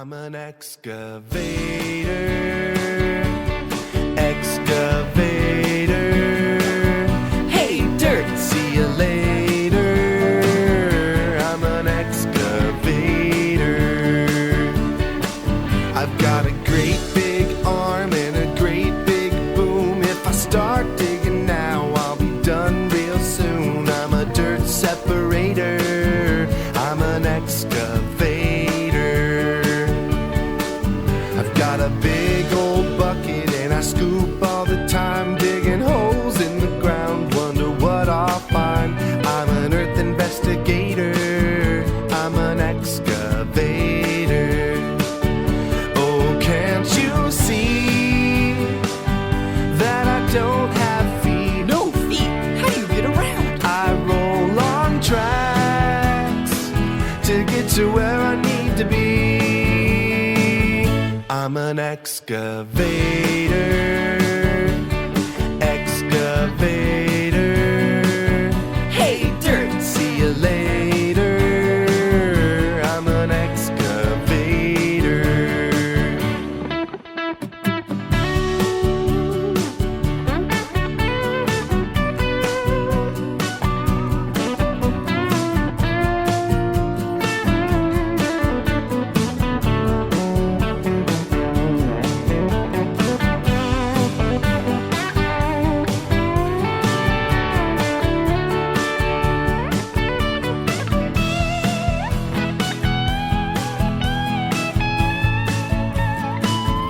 I'm an excavator, excavator. Hey dirt, see you later. I'm an excavator. I've got a great big arm and a great big boom. If I start digging now, I'll be done real soon. I'm a dirt separator. I'm an excavator. I've got a big old bucket and I scoop all the time, digging holes in the ground, wonder what I'll find. I'm an earth investigator. I'm an excavator. Oh, can't you see that I don't have feet? No feet? How do you get around? I roll on tracks to get to where I need to be. I'm an excavator, excavator. Hey dirt, see you later. I'm an excavator.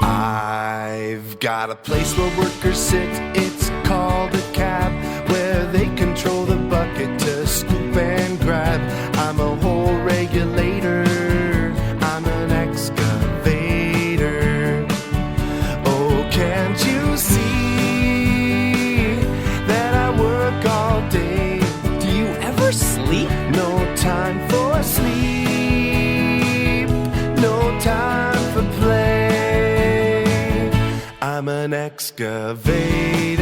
I've got a place where workers sit, it's called a cab, where they control the bucket to scoop and grab. I'm a hole regulator, I'm an excavator. Oh, can't you see that I work all day? Do you ever sleep? No time for sleep, no time for play. I'm an excavator.